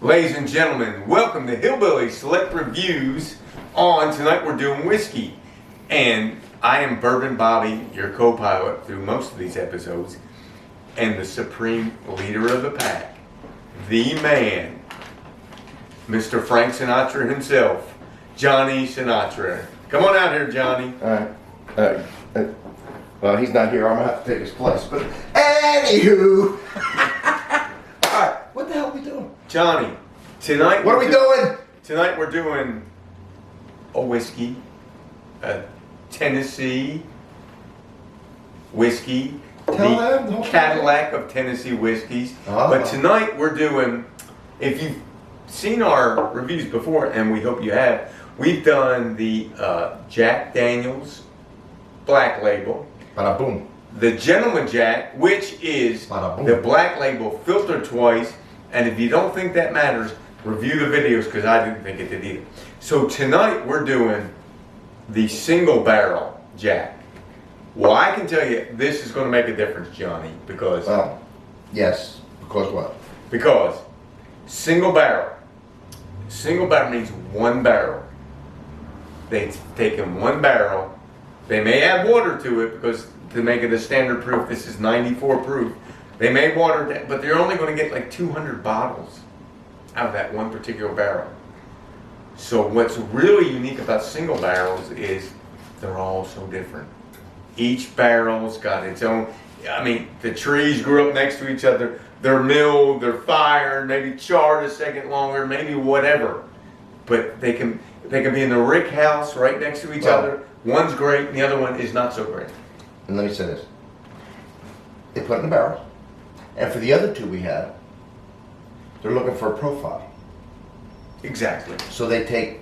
Ladies and gentlemen, welcome to Hillbilly Select Reviews. Tonight we're doing whiskey. And I am Bourbon Bobby, your co-pilot through most of these episodes, and the supreme leader of the pack, the man, Mr. Frank Sinatra himself, Johnny Sinatra. Come on out here, Johnny. All right. Well, he's not here. I'm going to have to take his place. But anywho. All right. What the hell are we doing? Johnny, tonight... What are we doing? Tonight we're doing a whiskey, a Tennessee whiskey, the Cadillac of Tennessee whiskeys. But tonight we're doing, if you've seen our reviews before, and we hope you have, we've done the Jack Daniel's Black Label. Bada boom. The Gentleman Jack, which is the Black Label filtered twice. And if you don't think that matters, review the videos because I didn't think it did either. So tonight we're doing the single barrel Jack. Well, I can tell you this is going to make a difference, Johnny, because... Well, yes. Because what? Because single barrel. Single barrel means one barrel. They've taken one barrel. They may add water to it because to make it a standard proof, this is 94 proof. They may water it, but they're only going to get like 200 bottles out of that one particular barrel. So what's really unique about single barrels is they're all so different. Each barrel's got its own, I mean, the trees grew up next to each other. They're milled, they're fired, maybe charred a second longer, maybe whatever. But they can be in the rick house right next to each other. One's great and the other one is not so great. And let me say this. They put it in the barrels. And for the other two we had, they're looking for a profile. Exactly. So they take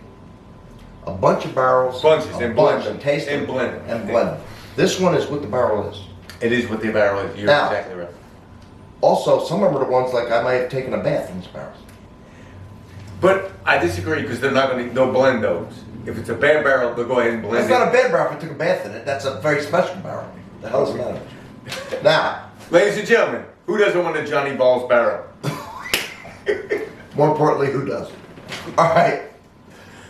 a bunch of barrels, and blend them, taste them, and blend them. And blend them. This one is what the barrel is. It is what the barrel is. You're now, exactly right. Also, some of them are the ones like I might have taken a bath in these barrels. But I disagree because they'll blend those. If it's a bad barrel, they'll go ahead and blend it. It's not a bad barrel if I took a bath in it. That's a very special barrel. The hell is the matter with you? Now, ladies and gentlemen, who doesn't want a Johnny Balls barrel? More importantly, who doesn't? All right.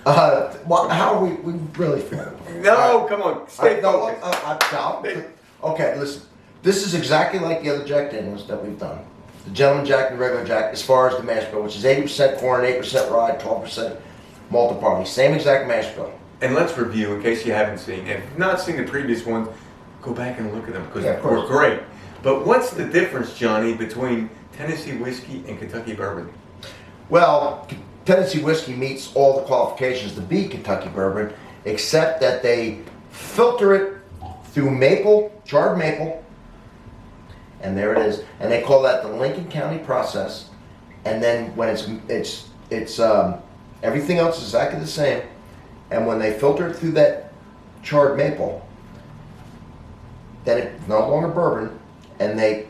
How are we really feeling? No, come on. Stay focused. Okay, listen. This is exactly like the other Jack Daniels that we've done. The Gentleman Jack and the regular Jack, as far as the mash bill, which is 80% corn, 8% rye, 12% malted barley. Same exact mash bill. And let's review in case you haven't seen. If you've not seen the previous ones, go back and look at them because they're great. But what's the difference, Johnny, between Tennessee whiskey and Kentucky bourbon? Well, Tennessee whiskey meets all the qualifications to be Kentucky bourbon, except that they filter it through maple, charred maple, and there it is. And they call that the Lincoln County process. And then when it's everything else is exactly the same. And when they filter it through that charred maple, then it's no longer bourbon, and they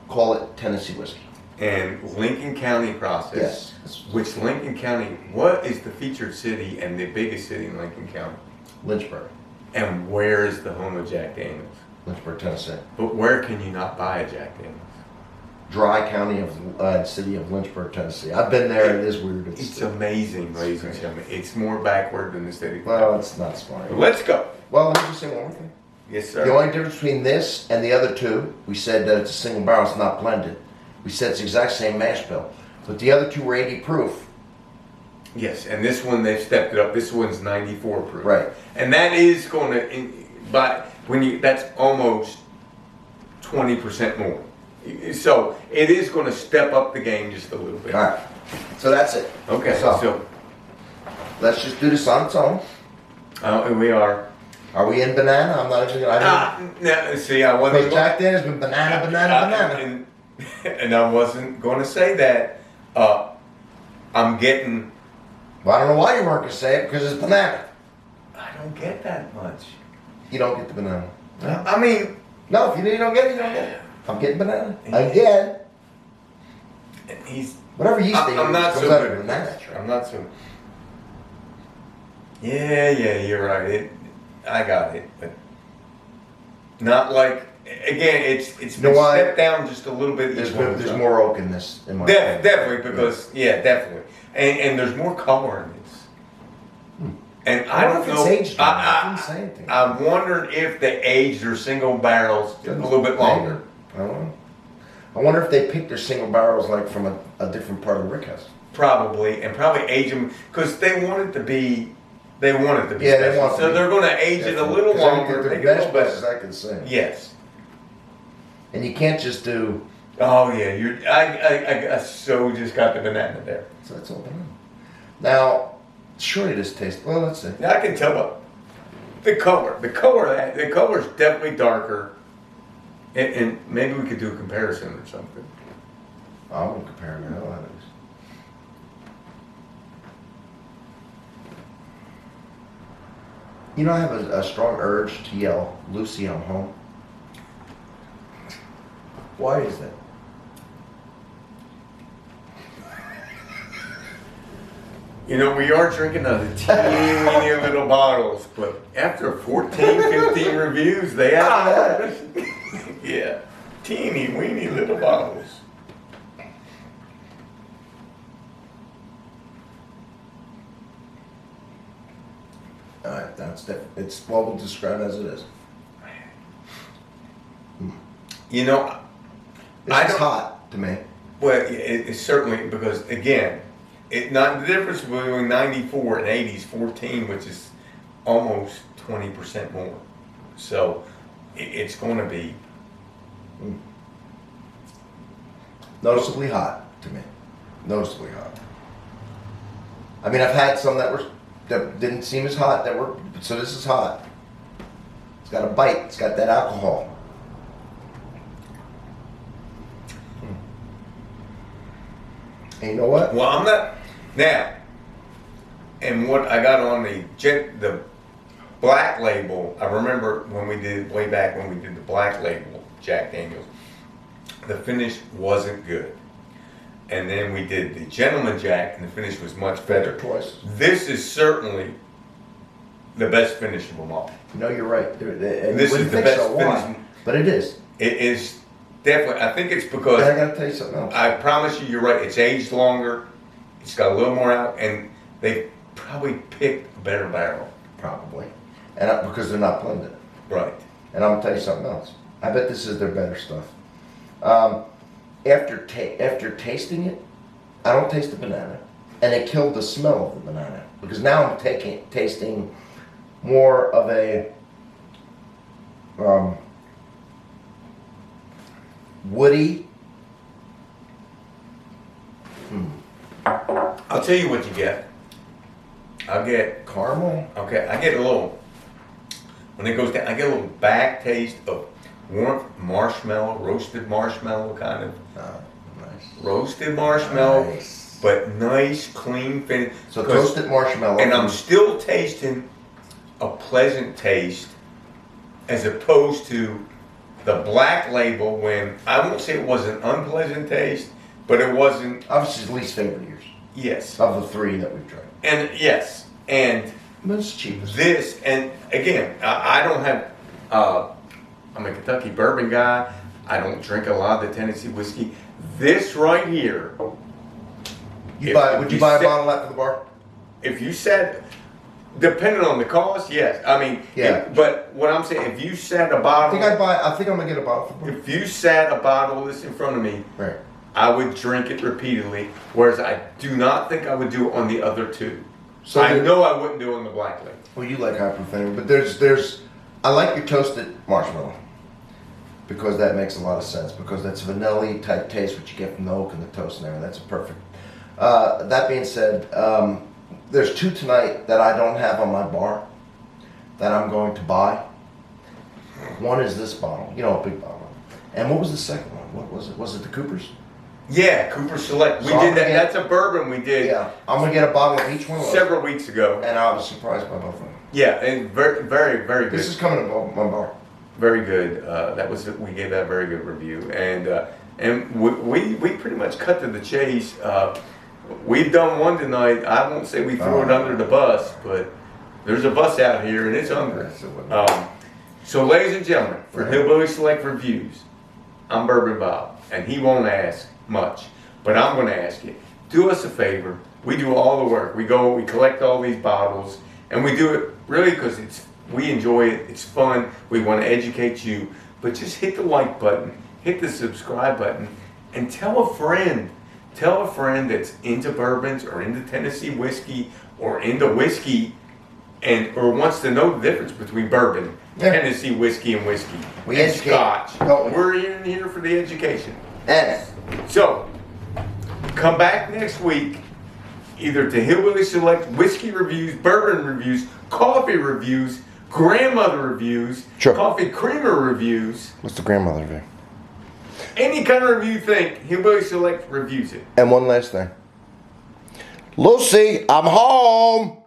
call it Tennessee whiskey. And Lincoln County process. Yes. Which Lincoln County, what is the featured city and the biggest city in Lincoln County? Lynchburg. And where is the home of Jack Daniels? Lynchburg, Tennessee. But where can you not buy a Jack Daniels? Dry County of city of Lynchburg, Tennessee. I've been there. It is weird. It's amazing, ladies and gentlemen. It's more backward than the state of Well, it's not smart. But let's go. Well, let me just say one more thing. Yes, sir. The only difference between this and the other two, we said that it's a single barrel, it's not blended. We said it's the exact same mash bill. But the other two were 80 proof. Yes, and this one they've stepped it up. This one's 94 proof. Right. And that is going to, that's almost 20% more. So it is going to step up the game just a little bit. All right. So that's it. Okay. So let's just do this on its own. And we are. Are we in banana? I'm not even going to. No, see, I wasn't. Because Jack Daniels been banana. And I wasn't going to say that. I'm getting. Well, I don't know why you weren't going to say it, because it's banana. I don't get that much. You don't get the banana. I mean. No, if you don't get it, you don't get it. I'm getting banana. Again. Whatever you say. I'm not so good. Banana. I'm not so. Yeah, you're right. I got it. But not like again, it's You know been why? stepped down just a little bit. There's more oak in this, in my opinion. Definitely, because definitely, and there's more color in this. And I don't if know. it's aged. I didn't say anything. I'm wondering if they aged their single barrels a little bit longer. I don't know. I wonder if they picked their single barrels like from a different part of the rick house. Probably, and probably age them because they want it to be. They want it to be Yeah, they special, want it to so be- they're going to age it a little longer. The Make it a mash little bill is better. exactly the same. Yes. And you can't just do. Oh yeah, I so just got the banana there. So that's all banana. Now, surely this tastes. Well, let's see. Now I can tell the color. The color is definitely darker, and maybe we could do a comparison or something. I'm gonna compare the hell out of this. You know, I have a strong urge to yell, "Lucy, I'm home." Why is that? You know, we are drinking out of teeny little bottles, but after 14, 15 reviews, they have yeah, teeny weeny little bottles. All right, that's different. It's what we'll describe as it is. You know, This is hot to me. well, it's certainly because again, not the difference between 94 and 80 is 14, which is almost 20% more. So it's going to be Noticeably hot to me. Noticeably hot. I mean, I've had some that didn't seem as hot. So this is hot. It's got a bite. It's got that alcohol. And you know what? well. I'm not now. And what I got on the black label, I remember when we did way back when we did the black label Jack Daniels, the finish wasn't good. And then we did the Gentleman Jack, and the finish was much better. Twice. This is certainly the best finish of them all. No, you're right. And This you is wouldn't the think best so. Why? finish. But it is. It is definitely. I think it's And I because gotta tell you something else. I promise you, you're right. It's aged longer. It's got a little more out, and they probably picked a better barrel. Probably. Because they're not blended. Right. And I'm gonna tell you something else. I bet this is their better stuff. After tasting it, I don't taste the banana, and it killed the smell of the banana because now I'm tasting more of a woody. I'll tell you what you get. I'll get Caramel. okay. I get a little when it goes down. I get a little back taste of warm marshmallow, roasted marshmallow kind of. Nice. Roasted marshmallow, Nice. but nice, clean finish. So toasted marshmallow. And I'm still tasting a pleasant taste as opposed to the black label when I won't say it was an unpleasant taste, but it wasn't. Obviously, the least favorite of yours. Yes. Of the three that we've tried. And yes. And But it's cheapest. this, and again, I don't have, I'm a Kentucky bourbon guy. I don't drink a lot of the Tennessee whiskey. This right here. Would you if buy a said- bottle of that for the bar? If you said, depending on the cost, yes. I mean, Yeah. but what I'm saying, if you set a I bottle, think I'm gonna get a bottle for the bar. if you sat a bottle of this in front of me, Right. I would drink it repeatedly. Whereas I do not think I would do it on the other two. So I there- know I wouldn't do it on the black label. Well, you like hyperthermia, but I like your toasted marshmallow because that makes a lot of sense because that's vanilla type taste what you get from the oak and the toast and everything. That's perfect. That being said, there's two tonight that I don't have on my bar that I'm going to buy. One is this bottle, a big bottle. And what was the second one? What was it? Was it the Cooper's? Yeah, Cooper Select. We So did I'm that. gonna get- That's a bourbon we did Yeah, I'm gonna get a bottle of each one of those. several weeks ago. And I was surprised by both of them. Yeah, and very, very, very good. This is coming to my bar. Very good. We gave that a very good review, and we pretty much cut to the chase. We've done one tonight. I won't say we threw it under the bus, but there's a bus out here and it's hungry. Yes, it would. So, ladies and gentlemen, for Hillbilly Select Reviews, I'm Bourbon Bob, and he won't ask much, but I'm going to ask you. Do us a favor. We do all the work. We collect all these bottles, and we do it really because we enjoy it. It's fun. We want to educate you. But just hit the like button, hit the subscribe button, and tell a friend. Tell a friend that's into bourbons or into Tennessee whiskey or into whiskey or wants to know the difference between bourbon, Tennessee whiskey, and whiskey. We and educate, Scotch. don't we? We're in here for the education. And So, come back next week, either to Hillbilly Select whiskey reviews, bourbon reviews, coffee reviews, grandmother reviews, Sure. coffee creamer reviews, what's the grandmother view? any kind of review you think, Hillbilly Select reviews it. And one last thing. Lucy, I'm home.